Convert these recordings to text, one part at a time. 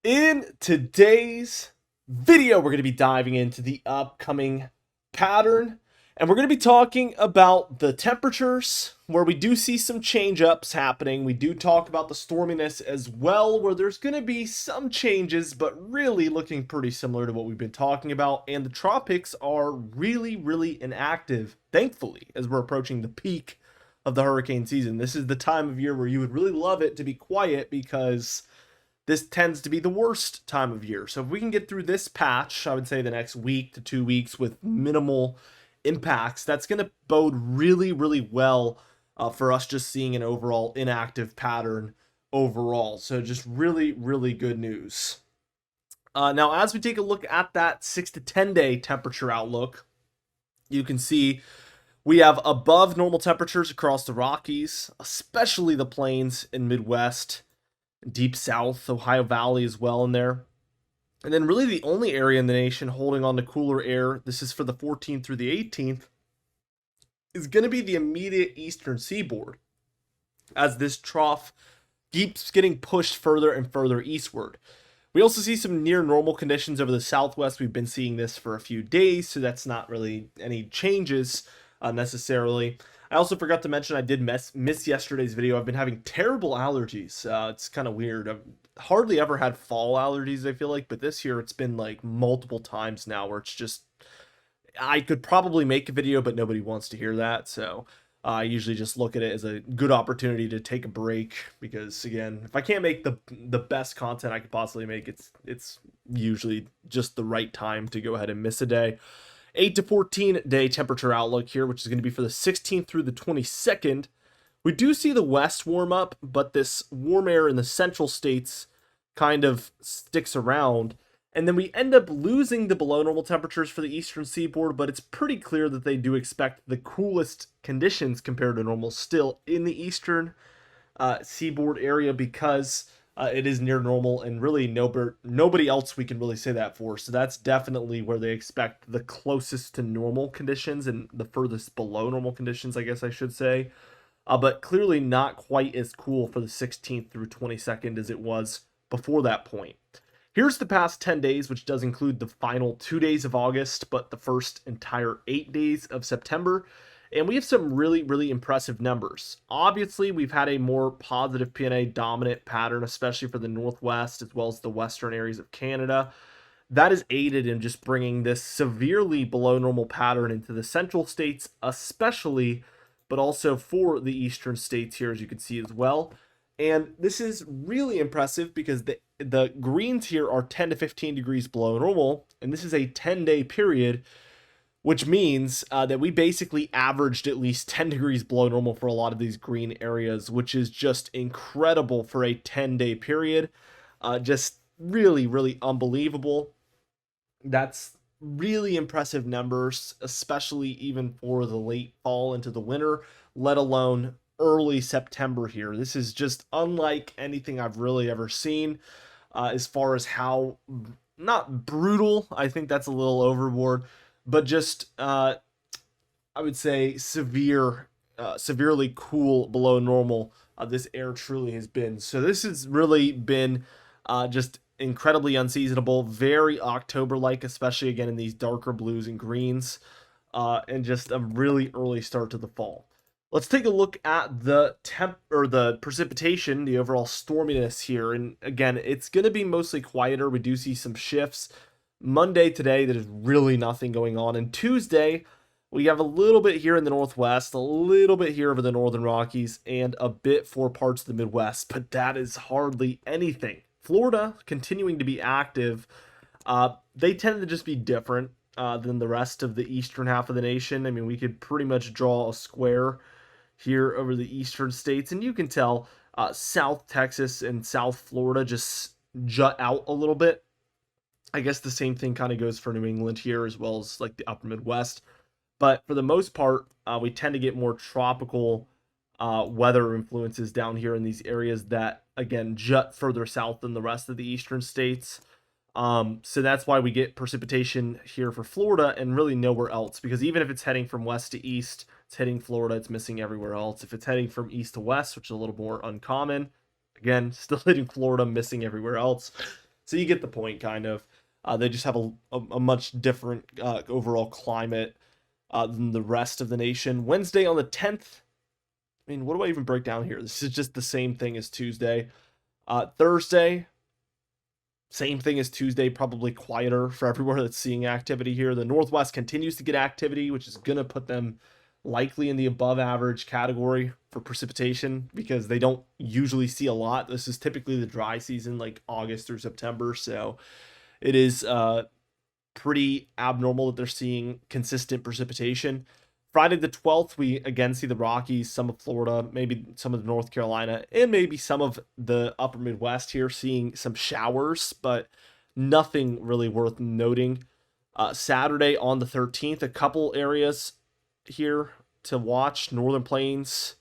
In today's video, we're going to be diving into the upcoming pattern, and we're going to be talking about the temperatures where we do see some change ups happening. We do talk about the storminess as well, where there's going to be some changes, but really looking pretty similar to what we've been talking about. And the tropics are really inactive, thankfully, as we're approaching the peak of the hurricane season. This is the time of year where you would really love it to be quiet because this tends to be the worst time of year. So if we can get through this patch, I would say the next week to 2 weeks with minimal impacts, that's going to bode really well for us just seeing an overall inactive pattern overall. So just really good news. Now, as we take a look at that 6 to 10 day temperature outlook, you can see we have above normal temperatures across the Rockies, especially the plains and Midwest, deep south, Ohio Valley as well in there. And then really the only area in the nation holding on to cooler air, this is for the 14th through the 18th, is going to be the immediate eastern seaboard, as this trough keeps getting pushed further and further eastward. We also see some near normal conditions over the southwest. We've been seeing this for a few days, so that's not really any changes necessarily. I also forgot to mention I did miss yesterday's video. I've been having terrible allergies. It's kind of weird. I've hardly ever had fall allergies, I feel like, but this year it's been like multiple times now where it's just, I could probably make a video, but nobody wants to hear that. So I usually just look at it as a good opportunity to take a break because, again, if I can't make the best content I could possibly make, it's usually just the right time to go ahead and miss a day. 8 to 14 day temperature outlook here, which is going to be for the 16th through the 22nd. We do see the west warm up, but this warm air in the central states kind of sticks around. And then we end up losing the below normal temperatures for the eastern seaboard, but it's pretty clear that they do expect the coolest conditions compared to normal still in the eastern seaboard area because it is near normal, and really nobody else we can really say that for. So that's definitely where they expect the closest to normal conditions and the furthest below normal conditions, I guess I should say. But clearly not quite as cool for the 16th through 22nd as it was before that point. Here's the past 10 days, which does include the final 2 days of August, but the first entire 8 days of September. And we have some really impressive numbers. Obviously, we've had a more positive PNA dominant pattern, especially for the Northwest as well as the western areas of Canada. That is aided in just bringing this severely below normal pattern into the central states, especially, but also for the eastern states here, as you can see as well. And this is really impressive because the greens here are 10 to 15 degrees below normal, and this is a 10-day period, which means that we basically averaged at least 10 degrees below normal for a lot of these green areas, which is just incredible for a 10-day period. Just really unbelievable. That's really impressive numbers, especially even for the late fall into the winter, let alone early September here. This is just unlike anything I've really ever seen as far as how, not brutal, I think that's a little overboard, but just I would say severely cool below normal. This air truly has been. So this has really been just incredibly unseasonable, very October-like, especially again in these darker blues and greens, and just a really early start to the fall. Let's take a look at the the precipitation, the overall storminess here. And again, it's going to be mostly quieter. We do see some shifts. Monday today, there's really nothing going on. And Tuesday, we have a little bit here in the Northwest, a little bit here over the Northern Rockies, and a bit for parts of the Midwest, but that is hardly anything. Florida continuing to be active. They tend to just be different than the rest of the eastern half of the nation. I mean, we could pretty much draw a square here over the eastern states, and you can tell South Texas and South Florida just jut out a little bit. I guess the same thing kind of goes for New England here, as well as like the upper Midwest. But for the most part, we tend to get more tropical weather influences down here in these areas that, again, jut further south than the rest of the eastern states. So that's why we get precipitation here for Florida and really nowhere else, because even if it's heading from west to east, it's hitting Florida, it's missing everywhere else. If it's heading from east to west, which is a little more uncommon, again, still hitting Florida, missing everywhere else. So you get the point, kind of. They just have a much different overall climate than the rest of the nation. Wednesday on the 10th. I mean, what do I even break down here? This is just the same thing as Tuesday. Thursday, same thing as Tuesday, probably quieter for everywhere that's seeing activity here. The Northwest continues to get activity, which is going to put them likely in the above average category for precipitation because they don't usually see a lot. This is typically the dry season, like August through September. So it is pretty abnormal that they're seeing consistent precipitation. Friday the 12th, we again see the Rockies, some of Florida, maybe some of North Carolina, and maybe some of the upper Midwest here seeing some showers, but nothing really worth noting. Saturday on the 13th, a couple areas here to watch. Northern Plains,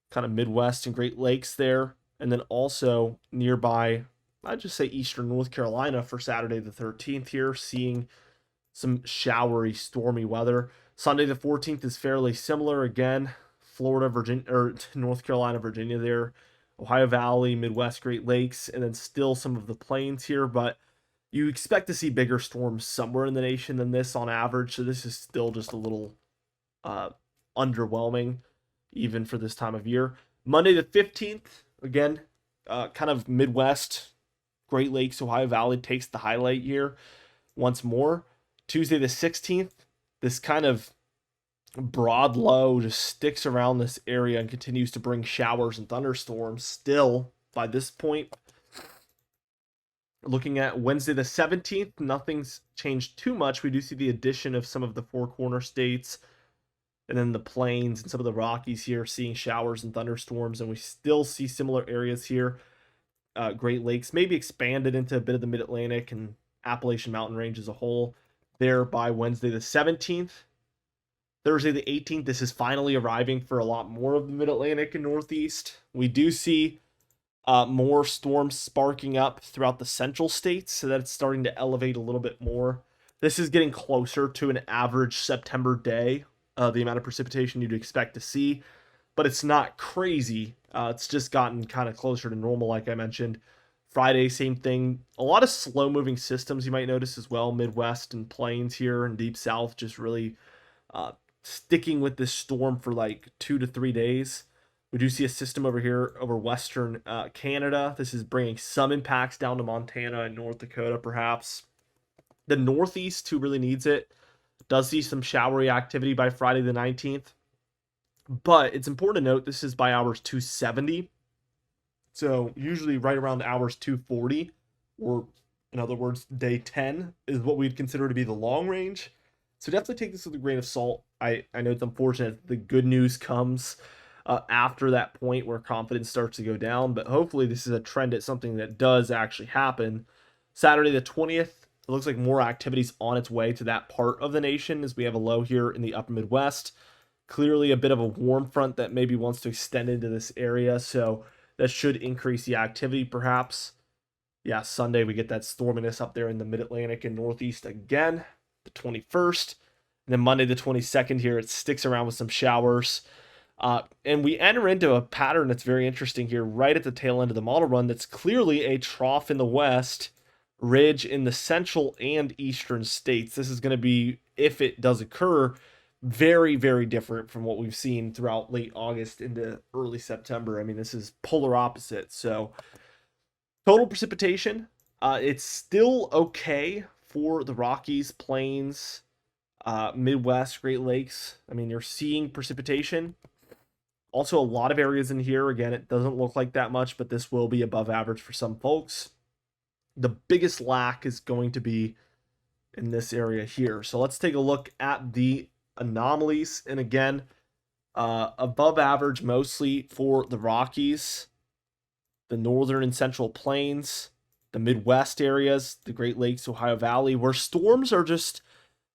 kind of Midwest and Great Lakes there. And then also nearby, I'd just say Eastern North Carolina for Saturday the 13th here, seeing some showery, stormy weather. Sunday the 14th is fairly similar. Again, Florida, Virginia, or North Carolina, Virginia there. Ohio Valley, Midwest, Great Lakes, and then still some of the plains here. But you expect to see bigger storms somewhere in the nation than this on average. So this is still just a little underwhelming, even for this time of year. Monday the 15th, again, kind of Midwest, Great Lakes, Ohio Valley takes the highlight here once more. Tuesday the 16th, this kind of broad low just sticks around this area and continues to bring showers and thunderstorms. Still, by this point, looking at Wednesday the 17th, nothing's changed too much. We do see the addition of some of the Four Corner states and then the plains and some of the Rockies here seeing showers and thunderstorms, and we still see similar areas here. Great Lakes maybe expanded into a bit of the Mid-Atlantic and Appalachian Mountain Range as a whole there by Wednesday the 17th. Thursday the 18th, this is finally arriving for a lot more of the Mid-Atlantic and Northeast. We do see more storms sparking up throughout the central states, so that it's starting to elevate a little bit more. This is getting closer to an average September day, the amount of precipitation you'd expect to see, but it's not crazy. It's just gotten kind of closer to normal, like I mentioned. Friday, same thing. A lot of slow-moving systems you might notice as well. Midwest and plains here and deep south just really sticking with this storm for like 2 to 3 days. We do see a system over here over western Canada. This is bringing some impacts down to Montana and North Dakota, perhaps. The Northeast, who really needs it, does see some showery activity by Friday the 19th. But it's important to note this is by hours 270. So usually right around hours 240, or in other words, day 10 is what we'd consider to be the long range. So definitely take this with a grain of salt. I know it's unfortunate the good news comes after that point where confidence starts to go down, but hopefully this is a trend at something that does actually happen. Saturday the 20th, it looks like more activities on its way to that part of the nation as we have a low here in the upper Midwest. Clearly a bit of a warm front that maybe wants to extend into this area, so that should increase the activity perhaps. Yeah, Sunday we get that storminess up there in the Mid-Atlantic and Northeast again, the 21st. And then Monday the 22nd here, it sticks around with some showers. And we enter into a pattern that's very interesting here right at the tail end of the model run that's clearly a trough in the west, ridge in the central and eastern states. This is going to be, if it does occur, very, very different from what we've seen throughout late August into early September. I mean, this is polar opposite. So total precipitation, it's still okay for the Rockies, Plains, Midwest, Great Lakes. I mean, you're seeing precipitation. Also, a lot of areas in here. Again, it doesn't look like that much, but this will be above average for some folks. The biggest lack is going to be in this area here. So let's take a look at the anomalies. And again, above average mostly for the Rockies, the northern and central plains, the Midwest areas, the Great Lakes, Ohio Valley, where storms are just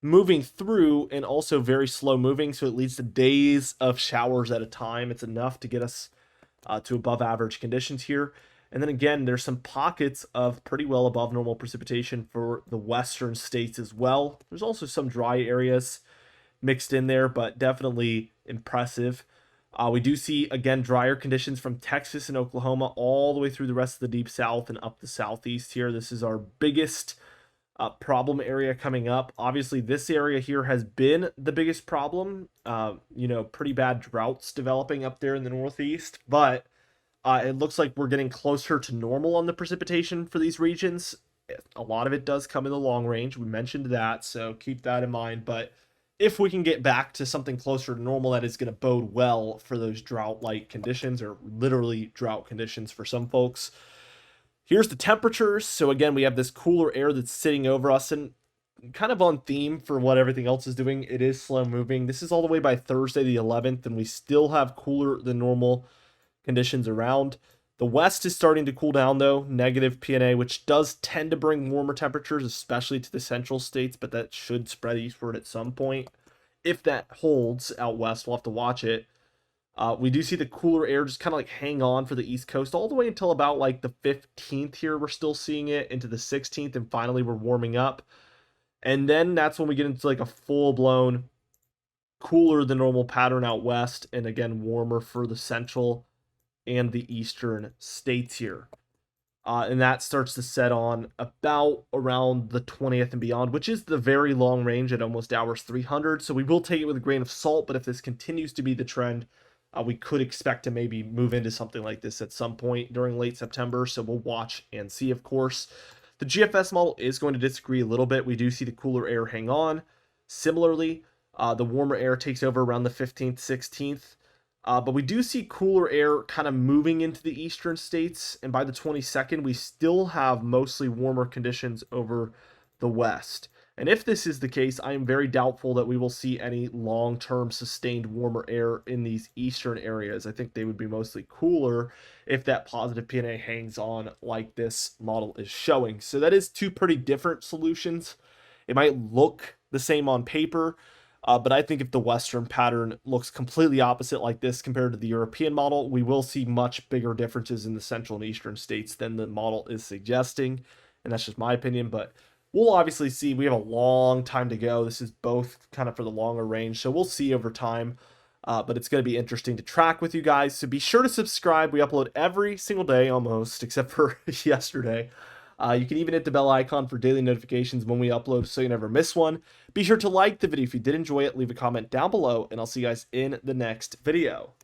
moving through and also very slow moving. So it leads to days of showers at a time. It's enough to get us to above average conditions here. And then again, there's some pockets of pretty well above normal precipitation for the western states as well. There's also some dry areas mixed in there, but definitely impressive. We do see, again, drier conditions from Texas and Oklahoma all the way through the rest of the deep south and up the southeast here. This is our biggest problem area coming up. Obviously, this area here has been the biggest problem. Pretty bad droughts developing up there in the northeast, but it looks like we're getting closer to normal on the precipitation for these regions. A lot of it does come in the long range. We mentioned that, so keep that in mind. But if we can get back to something closer to normal, that is going to bode well for those drought-like conditions, or literally drought conditions for some folks. Here's the temperatures. So again, we have this cooler air that's sitting over us, and kind of on theme for what everything else is doing. It is slow moving. This is all the way by Thursday the 11th, and we still have cooler than normal conditions around. The west is starting to cool down though, negative PNA, which does tend to bring warmer temperatures, especially to the central states, but that should spread eastward at some point. If that holds out west, we'll have to watch it. We do see the cooler air just kind of like hang on for the east coast all the way until about like the 15th here. We're still seeing it into the 16th, and finally we're warming up. And then that's when we get into like a full-blown cooler than normal pattern out west, and again warmer for the central and the eastern states here. And that starts to set on about around the 20th and beyond, which is the very long range at almost hours 300. So we will take it with a grain of salt, but if this continues to be the trend, we could expect to maybe move into something like this at some point during late September. So we'll watch and see, of course. The GFS model is going to disagree a little bit. We do see the cooler air hang on. Similarly, the warmer air takes over around the 15th, 16th. But we do see cooler air kind of moving into the eastern states, and by the 22nd, we still have mostly warmer conditions over the west. And if this is the case, I am very doubtful that we will see any long-term sustained warmer air in these eastern areas. I think they would be mostly cooler if that positive PNA hangs on like this model is showing. So that is two pretty different solutions. It might look the same on paper, but I think if the Western pattern looks completely opposite like this compared to the European model, we will see much bigger differences in the central and eastern states than the model is suggesting. And that's just my opinion, but we'll obviously see. We have a long time to go. This is both kind of for the longer range, so we'll see over time. But it's going to be interesting to track with you guys. So be sure to subscribe. We upload every single day almost, except for yesterday. You can even hit the bell icon for daily notifications when we upload so you never miss one. Be sure to like the video if you did enjoy it, leave a comment down below, and I'll see you guys in the next video.